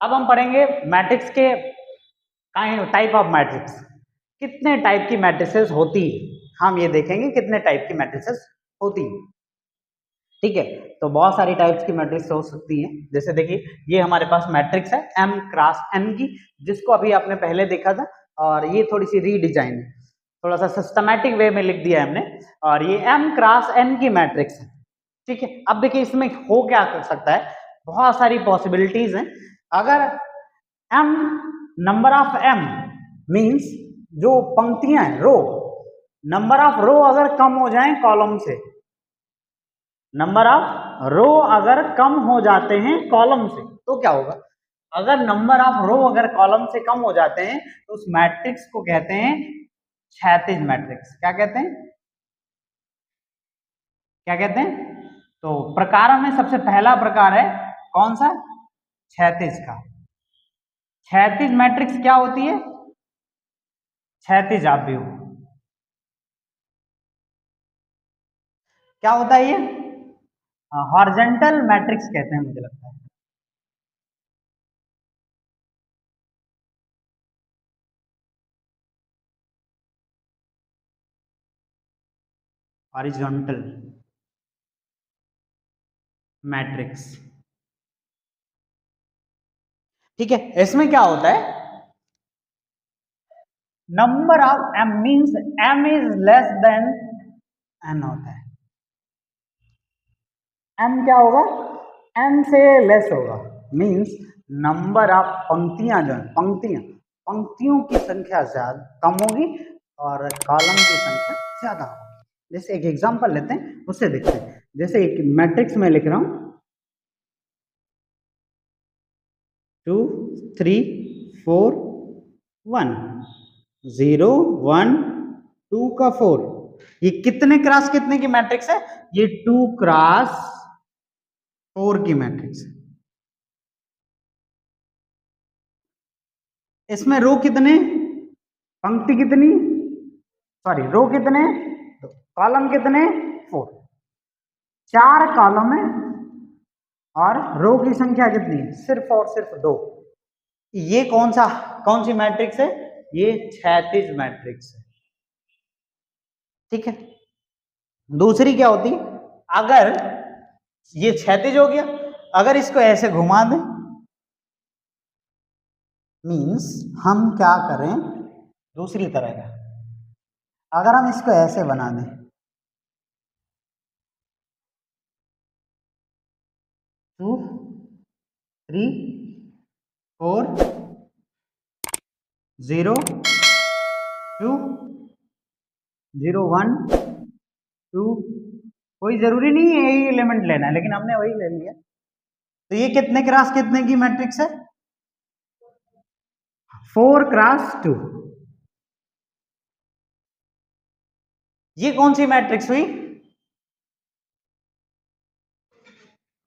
अब हम पढ़ेंगे मैट्रिक्स के टाइप ऑफ मैट्रिक्स, कितने टाइप की मैट्रिसेस होती है, हम ये देखेंगे कितने टाइप की मैट्रिसेस होती है। ठीक है, तो बहुत सारी टाइप्स की मैट्रिक्स हो सकती हैं। जैसे देखिए ये हमारे पास मैट्रिक्स है m क्रॉस n की, जिसको अभी आपने पहले देखा था, और ये थोड़ी सी रीडिजाइन है, थोड़ा सा सिस्टमैटिक वे में लिख दिया है हमने, और ये m क्रॉस n की मैट्रिक्स है। ठीक है, अब देखिए इसमें हो क्या कर सकता है, बहुत सारी पॉसिबिलिटीज हैं। अगर m number of m means जो पंक्तियां हैं, रो, नंबर ऑफ रो अगर कम हो जाएं कॉलम से, नंबर ऑफ रो अगर कम हो जाते हैं कॉलम से, तो क्या होगा, अगर नंबर ऑफ रो अगर कॉलम से कम हो जाते हैं तो उस मैट्रिक्स को कहते हैं क्षैतिज मैट्रिक्स। क्या कहते हैं, क्या कहते हैं? तो प्रकारों में सबसे पहला प्रकार है कौन सा, क्षैतिज का। क्षैतिज मैट्रिक्स क्या होती है, क्षैतिज आव्यूह क्या होता है, ये हॉरिजॉन्टल मैट्रिक्स कहते हैं, मुझे लगता है हॉरिजॉन्टल मैट्रिक्स। ठीक है, इसमें क्या होता है, number of m means m is less than n होता है। m क्या होगा, n से लेस होगा, मींस नंबर ऑफ पंक्तियां जो है, पंक्तियों की संख्या ज्यादा कम होगी और कॉलम की संख्या ज्यादा होगी। जैसे एक एग्जांपल लेते हैं, उससे देखते हैं। जैसे एक मैट्रिक्स में लिख रहा हूं 2 3 4 1 0 1 2 का 4, ये कितने क्रॉस कितने की मैट्रिक्स है, ये 2 क्रॉस 4 की मैट्रिक्स है। इसमें रो कितने, पंक्ति कितनी, सॉरी रो कितने, कॉलम कितने, 4, 4 कॉलम है और रो की संख्या कितनी है, सिर्फ और सिर्फ 2। ये कौन सी मैट्रिक्स है, ये क्षैतिज मैट्रिक्स है। ठीक है, दूसरी क्या होती है, अगर ये क्षैतिज हो गया, अगर इसको ऐसे घुमा दें, मींस हम क्या करें, दूसरी तरह का, अगर हम इसको ऐसे बना दें, 2 3 4 0 2 0 1 2, कोई जरूरी नहीं है यही एलिमेंट लेना है, लेकिन हमने वही ले लिया। तो ये कितने क्रॉस कितने की मैट्रिक्स है, 4 क्रॉस 2। ये कौन सी मैट्रिक्स हुई,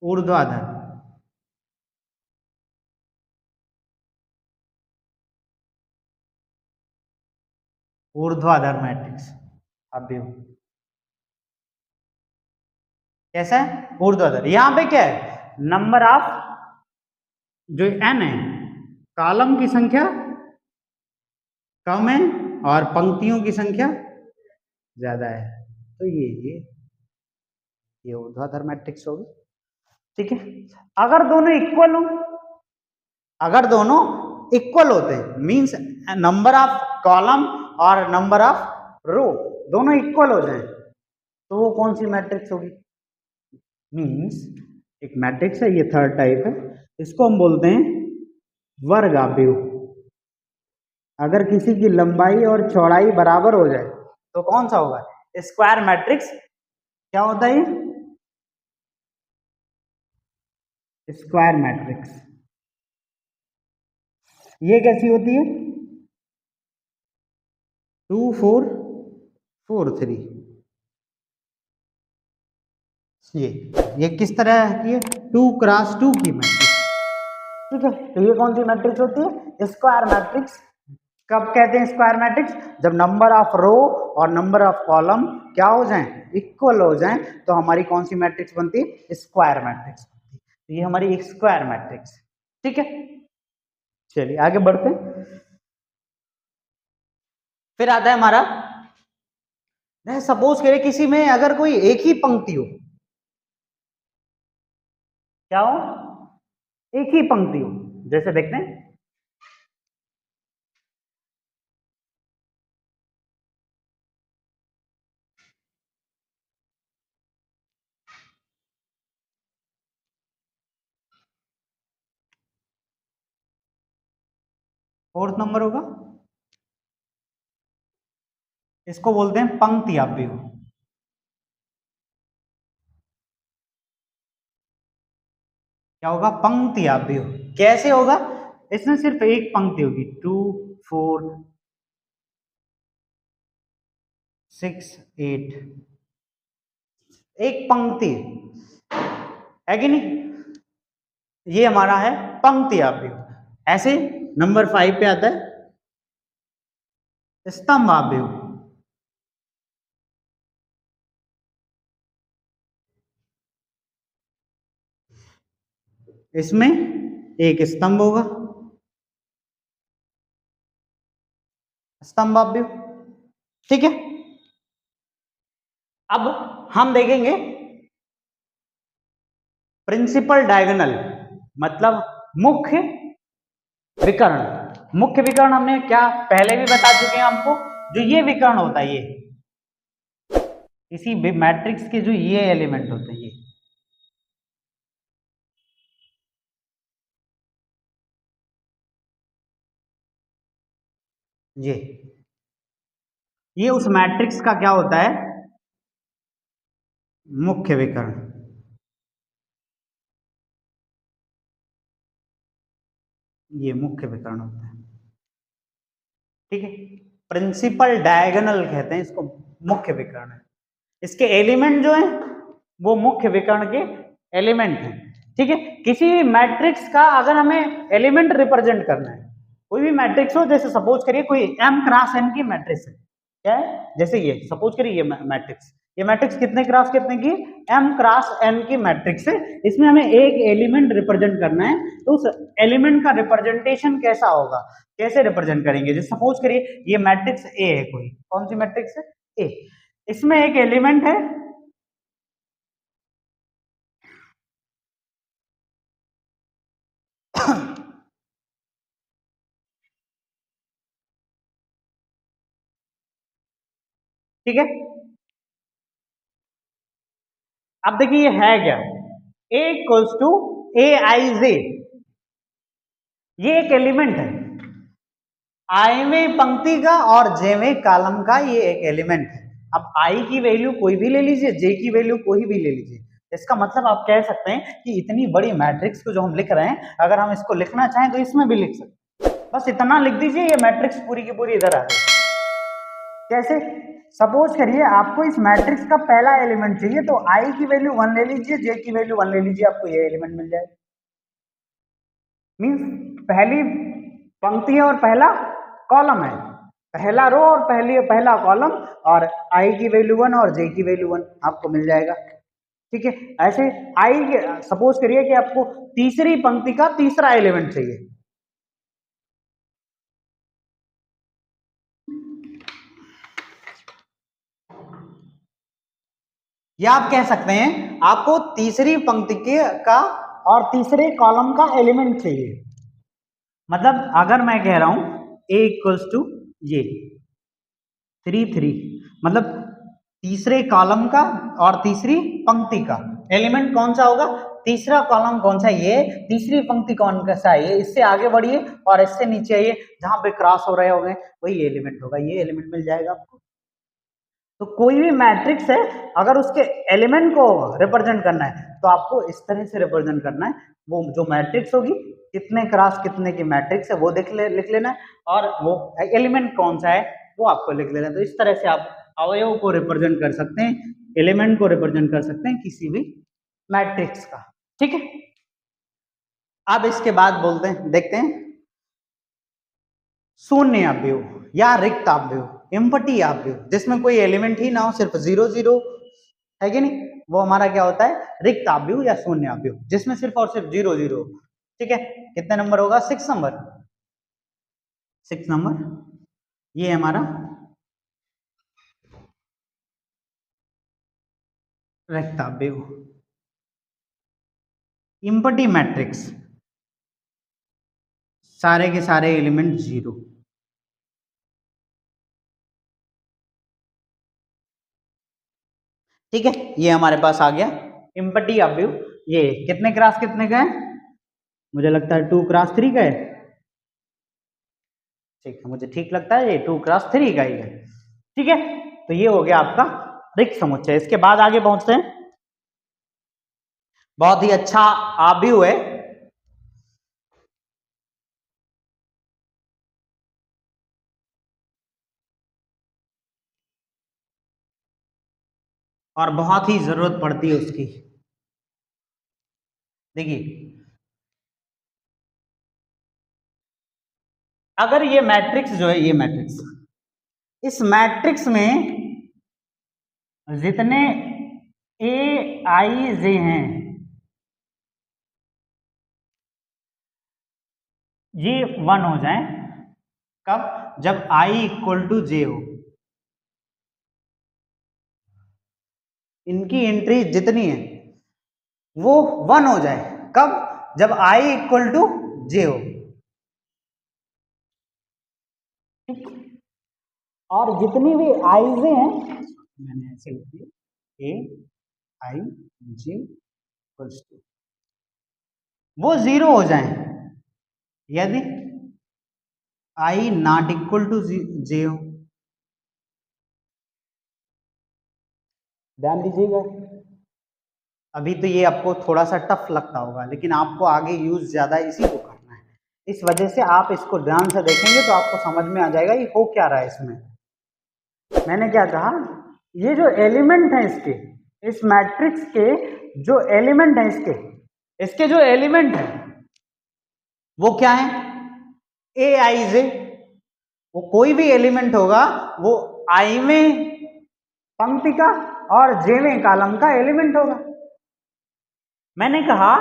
ऊर्ध्वाधर। ऊर्ध्वाधर मैट्रिक्स अभी कैसा है, ऊर्ध्वाधर। यहां पे क्या है, नंबर ऑफ जो n है, कॉलम की संख्या कम है और पंक्तियों की संख्या ज्यादा है, तो ये ऊर्ध्वाधर मैट्रिक्स होगी। ठीक है, अगर दोनों इक्वल हो, अगर दोनों इक्वल होते हैं, मींस नंबर ऑफ कॉलम और नंबर ऑफ रो दोनों इक्वल हो जाए, तो वो कौन सी मैट्रिक्स होगी, मींस एक मैट्रिक्स है, ये थर्ड टाइप है, इसको हम बोलते हैं वर्ग आव्यूह। अगर किसी की लंबाई और चौड़ाई बराबर हो जाए तो कौन सा होगा, स्क्वायर मैट्रिक्स। क्या होता है, स्क्वायर मैट्रिक्स। ये कैसी होती है, 2 4 4 3, ये किस तरह की है, 2 क्रॉस 2 की मैट्रिक्स। ठीक है, तो ये कौन सी मैट्रिक्स होती है, स्क्वायर मैट्रिक्स। कब कहते हैं स्क्वायर मैट्रिक्स, जब नंबर ऑफ रो और नंबर ऑफ कॉलम क्या हो जाएं, इक्वल हो जाएं, तो हमारी कौन सी मैट्रिक्स बनती है, स्क्वायर मैट्रिक्स बनती है। तो ये हमारी एक स्क्वायर मैट्रिक्स। ठीक है, चलिए आगे बढ़ते हैं। फिर आता है हमारा, सपोज करिए किसी में अगर कोई एक ही पंक्ति हो, क्या हो, एक ही पंक्ति हो, जैसे देखते हैं, फोर्थ नंबर होगा, इसको बोलते हैं पंक्ति आव्यूह। क्या होगा, पंक्ति आव्यूह। कैसे होगा, इसमें सिर्फ एक पंक्ति होगी, 2 4 6 8, एक पंक्ति है कि नहीं, ये हमारा है पंक्ति आव्यूह। ऐसे नंबर 5 पे आता है स्तंभ आव्यूह। इसमें एक स्तंभ होगा, स्तंभ आव्यूह, ठीक है। अब हम देखेंगे प्रिंसिपल डायगोनल, मतलब मुख्य विकर्ण। मुख्य विकर्ण हमने क्या पहले भी बता चुके हैं आपको, जो ये विकर्ण होता है, ये किसी भी मैट्रिक्स के जो ये एलिमेंट होते हैं, ये उस मैट्रिक्स का क्या होता है, मुख्य विकर्ण। ये मुख्य विकर्ण होता है, ठीक है। प्रिंसिपल डायगोनल कहते हैं इसको, मुख्य विकर्ण है। इसके एलिमेंट जो है वो मुख्य विकर्ण के एलिमेंट हैं, ठीक है। किसी भी मैट्रिक्स का अगर हमें एलिमेंट रिप्रेजेंट करना है, कोई भी मैट्रिक्स हो, जैसे सपोज करिए कोई m क्रॉस n की मैट्रिक्स है, क्या है, जैसे ये सपोज करिए ये मैट्रिक्स, ये मैट्रिक्स कितने क्रॉस कितने की, m क्रॉस n की मैट्रिक्स है। इसमें हमें एक एलिमेंट रिप्रेजेंट करना है, तो उस एलिमेंट का रिप्रेजेंटेशन कैसा होगा, कैसे रिप्रेजेंट करेंगे। जैसे सपोज करिए ये मैट्रिक्स ए है, कोई कौन सी मैट्रिक्स है, ए, इसमें एक एलिमेंट है ठीक है। अब देखिए ये है क्या, a इक्वल्स टू ए आई जे, ये एक एलिमेंट है, आईवें पंक्ति का और जेवें कॉलम का ये एक एलिमेंट है। अब आई की वैल्यू कोई भी ले लीजिए, जे की वैल्यू कोई भी ले लीजिए, इसका मतलब आप कह सकते हैं कि इतनी बड़ी मैट्रिक्स को जो हम लिख रहे हैं, अगर हम इसको लिखना चाहें तो इसमें भी लिख सकते हैं। बस इतना लिख दीजिए, ये मैट्रिक्स पूरी की पूरी इधर आ जाए। कैसे, सपोज करिए आपको इस मैट्रिक्स का पहला एलिमेंट चाहिए, तो आई की वैल्यू 1 ले लीजिए, जे की वैल्यू 1 ले लीजिए, आपको ये एलिमेंट मिल जाए। मींस पहली पंक्ति है और पहला कॉलम है, पहला रो और पहला कॉलम, और आई की वैल्यू 1 और जे की वैल्यू 1 आपको मिल जाएगा, ठीक है। ऐसे आई, सपोज करिए कि आपको तीसरी पंक्ति का तीसरा एलिमेंट चाहिए, या आप कह सकते हैं आपको तीसरी पंक्ति के का और तीसरे कॉलम का एलिमेंट चाहिए। मतलब अगर मैं कह रहा हूं a इक्वल्स टू ये 3 3, मतलब तीसरे कॉलम का और तीसरी पंक्ति का एलिमेंट कौन सा होगा, तीसरा कॉलम कौन सा है, ये तीसरी पंक्ति कौन सा है, ये इससे आगे बढ़िए और इससे नीचे आइए, जहां पे क्रॉस हो रहे होंगे वही एलिमेंट होगा, ये एलिमेंट मिल जाएगा आपको। तो कोई भी मैट्रिक्स है, अगर उसके एलिमेंट को रिप्रेजेंट करना है तो आपको इस तरह से रिप्रेजेंट करना है। वो जो मैट्रिक्स होगी, कितने क्रॉस कितने की मैट्रिक्स है वो लिख लेना है, और वो एलिमेंट कौन सा है वो आपको लिख लेना है। तो इस तरह से आप अवयव को रिप्रेजेंट कर सकते हैं, एलिमेंट को रिप्रेजेंट कर सकते हैं किसी भी मैट्रिक्स का, ठीक है। अब इसके बाद बोलते हैं, देखते हैं शून्य अवयव या रिक्त अवयव, एम्प्टी अवयव, जिसमें कोई एलिमेंट ही ना हो, सिर्फ 0 0 है कि नहीं, वो हमारा क्या होता है, रिक्त अवयव या शून्य अवयव, जिसमें सिर्फ और सिर्फ 0 0, ठीक है। कितने नंबर होगा, 6 नंबर, 6 नंबर, ये है हमारा रेक्टाब्यू। इम्पटी मैट्रिक्स, सारे के सारे एलिमेंट 0। ठीक है, ये हमारे पास आ गया इम्पटी अव्यू। ये कितने क्रॉस कितने का है? मुझे लगता है 2 क्रॉस 3 का है। ठीक है, मुझे ठीक लगता है ये 2 क्रॉस 3 का ही है। ठीक है, तो ये हो गया आपका रिक्त समुच्चय। इसके बाद आगे पहुंचते हैं। बहुत ही अच्छा अव्यू है, और बहुत ही जरूरत पड़ती है उसकी। देखिए, अगर ये मैट्रिक्स जो है, ये मैट्रिक्स, इस मैट्रिक्स में जितने ए आई जे हैं, ये 1 हो जाए। कब? जब आई इक्वल टू जे हो। इनकी एंट्री जितनी है वो 1 हो जाए। कब? जब आई इक्वल टू जे हो। और जितनी भी आईज हैं, मैंने ऐसे लिख दिया, ए आई जे इक्वल्स टू, वो 0 हो जाए यदि आई नॉट इक्वल टू जे हो। ध्यान दीजिएगा, अभी तो ये आपको थोड़ा सा टफ लगता होगा, लेकिन आपको आगे यूज ज्यादा इसी को करना है। इस वजह से आप इसको ध्यान से देखेंगे तो आपको समझ में आ जाएगा ये हो क्या रहा है इसमें। मैंने क्या कहा, ये जो एलिमेंट है इसके, इस मैट्रिक्स के जो एलिमेंट है, इसके जो एलिमेंट है वो क्या है? ए आई जे। वो कोई भी एलिमेंट होगा वो आई में पंक्ति का और जे में कॉलम का एलिमेंट होगा। मैंने कहा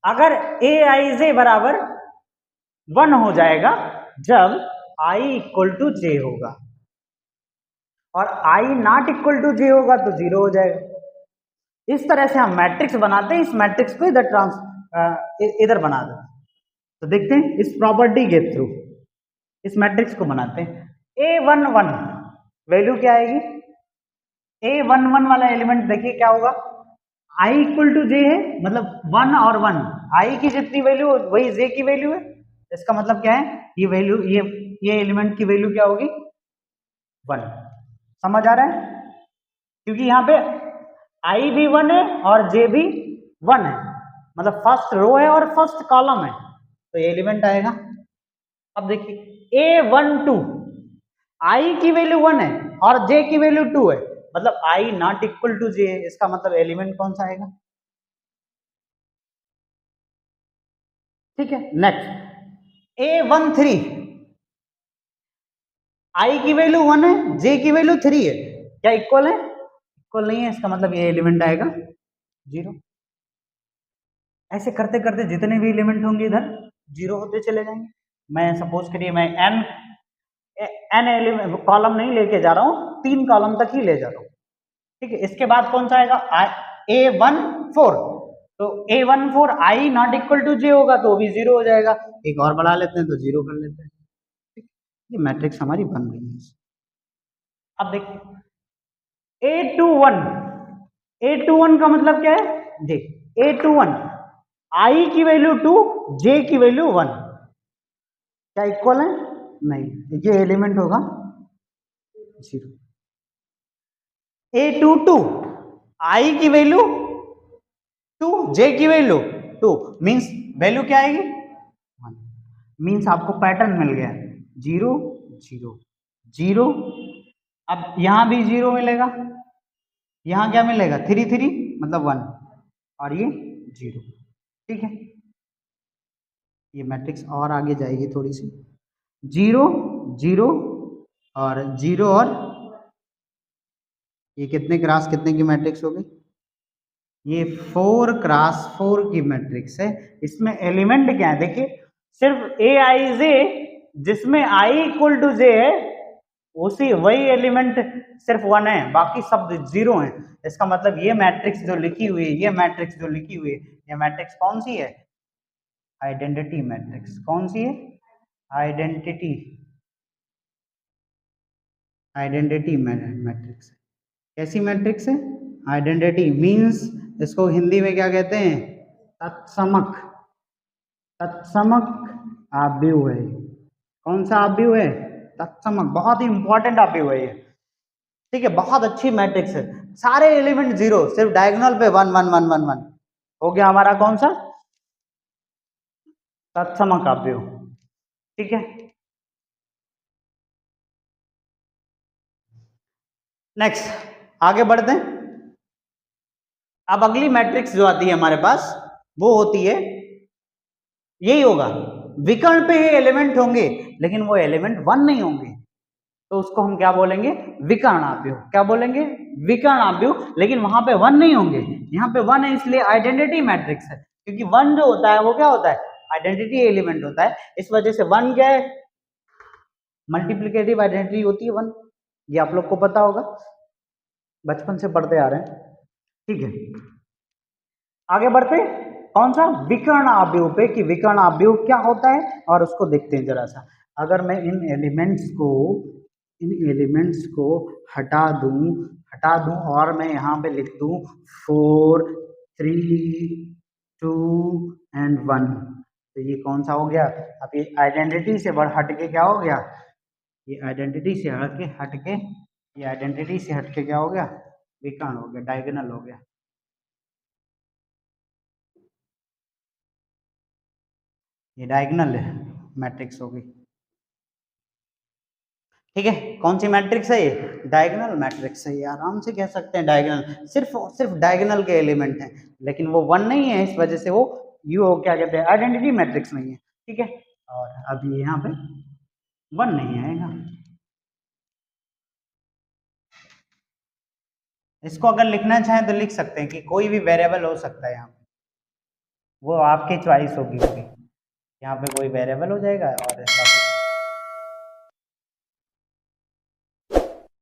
अगर ए आई जे बराबर 1 हो जाएगा जब आई इक्वल टू जे होगा, और आई नॉट इक्वल टू जे होगा तो 0 हो जाएगा। इस तरह से हम मैट्रिक्स बनाते हैं। इस मैट्रिक्स को इधर बना देते हैं। तो देखते हैं इस प्रॉपर्टी के थ्रू इस मैट्रिक्स को बनाते हैं। A11 वैल्यू क्या आएगी? A11 वाला एलिमेंट देखिए क्या होगा, i इक्वल टू जे है, मतलब 1 और 1, i की जितनी वैल्यू वही j की वैल्यू है। इसका मतलब क्या है, ये वैल्यू, ये एलिमेंट की वैल्यू क्या होगी? 1। समझ आ रहा है? क्योंकि यहाँ पे i भी 1 है और j भी 1 है, मतलब फर्स्ट रो है और फर्स्ट कॉलम है, तो ये एलिमेंट आएगा। अब देखिए A12, i की वैल्यू 1 है और j की वैल्यू 2 है, मतलब i not equal to j है। इसका मतलब एलिमेंट कौन सा आएगा? ठीक है, नेक्स्ट A13, i की वैल्यू 1 है, j की वैल्यू 3 है, क्या इक्वल है? इक्वल नहीं है, इसका मतलब ये एलिमेंट आएगा 0। ऐसे करते करते जितने भी एलिमेंट होंगे इधर 0 होते चले जाएंगे। मैं सपोज करिए मैं n एलिमेंट कॉलम नहीं लेके जा रहा हूँ, 3 कॉलम तक ही ले जा रहा हूँ। ठीक है, इसके बाद कौन सा आएगा? A14, तो A14 i not equal to j होगा तो वो भी 0 हो जाएगा। एक और बढ़ा लेते हैं तो 0 कर लेते हैं। ठीक, ये मैट्रिक्स हमारी बन गई है। अब देखिए A21 का मतलब क्या है? देख, A21 i की वैल्यू 2, j की वैल्यू 1, क्या इक्वल है? नहीं, ये एलिमेंट होगा 0। A22 i की वैल्यू 2, j की वैल्यू 2, मींस वैल्यू क्या आएगी? 1। मींस आपको पैटर्न मिल गया, 0 0 0। अब यहां भी 0 मिलेगा, यहां क्या मिलेगा? 3 3, मतलब 1, और ये 0। ठीक है, ये मैट्रिक्स और आगे जाएगी थोड़ी सी, 0 0 और 0, और ये कितने क्रॉस कितने की मैट्रिक्स हो गई? ये 4 क्रॉस 4 की मैट्रिक्स है। इसमें एलिमेंट क्या है देखिए, सिर्फ ए आई जे जिसमें i इक्वल टू जे है उसी वही एलिमेंट सिर्फ 1 है, बाकी सब 0 है। इसका मतलब ये मैट्रिक्स जो लिखी हुई है, ये मैट्रिक्स जो लिखी हुई है, ये मैट्रिक्स कौन सी है? Identity matrix. कौन सी है? Identity identity matrix. कैसी मैट्रिक्स है? आइडेंटिटी मींस इसको हिंदी में क्या कहते हैं? तत्समक। तत्समक आव्यूह है। कौन सा आव्यूह है? तत्समक। बहुत ही इंपॉर्टेंट आव्यूह है ये, ठीक है। बहुत अच्छी मैट्रिक्स है, सारे एलिमेंट 0, सिर्फ डायगोनल पे 1 1 1 1 1 हो गया हमारा कौन सा? तत्समक आव्यूह, ठीक है। नेक्स्ट आगे बढ़ते हैं। अब अगली मैट्रिक्स जो आती है हमारे पास वो होती है, यही होगा, विकर्ण पे ही एलिमेंट होंगे लेकिन वो एलिमेंट 1 नहीं होंगे, तो उसको हम क्या बोलेंगे? विकर्ण आव्यूह। क्या बोलेंगे? विकर्ण आव्यूह। लेकिन वहां पे 1 नहीं होंगे, यहाँ पे 1 है इसलिए आइडेंटिटी मैट्रिक्स है, क्योंकि 1 जो होता है वो क्या होता है? आइडेंटिटी एलिमेंट होता है। इस वजह से 1 क्या है? मल्टीप्लिकेटिव आइडेंटिटी होती है 1। ये आप लोग को पता होगा, बचपन से पढ़ते आ रहे हैं, ठीक है। आगे बढ़ते, कौन सा? विकर्ण आव्यूह पे, कि विकर्ण आव्यूह क्या होता है और उसको देखते हैं जरा सा। अगर मैं इन एलिमेंट्स को हटा दूं और मैं यहाँ पे लिख दूं 4 3 2 एंड 1, तो ये कौन सा हो गया? अब ये आइडेंटिटी से हट के क्या हो गया? ये आइडेंटिटी से हट के क्या हो गया? विकर्ण हो गया, डायगोनल हो गया। ये डायगोनल है मैट्रिक्स होगी, ठीक है। कौन सी मैट्रिक्स है ये? डायगोनल मैट्रिक्स है, ये आराम से कह सकते हैं डायगोनल। सिर्फ डायगोनल के एलिमेंट हैं, लेकिन वो 1 नहीं है, इस वजह से वो यू क्या कहते हैं? आइडेंटिटी मैट्रिक्स नहीं है, ठीक है। और अब ये यहाँ पे 1 नहीं आएगा। इसको अगर लिखना चाहें तो लिख सकते हैं कि कोई भी वेरिएबल हो सकता है यहाँ पे, वो आपकी चॉइस होगी, यहाँ पे कोई वेरिएबल हो जाएगा और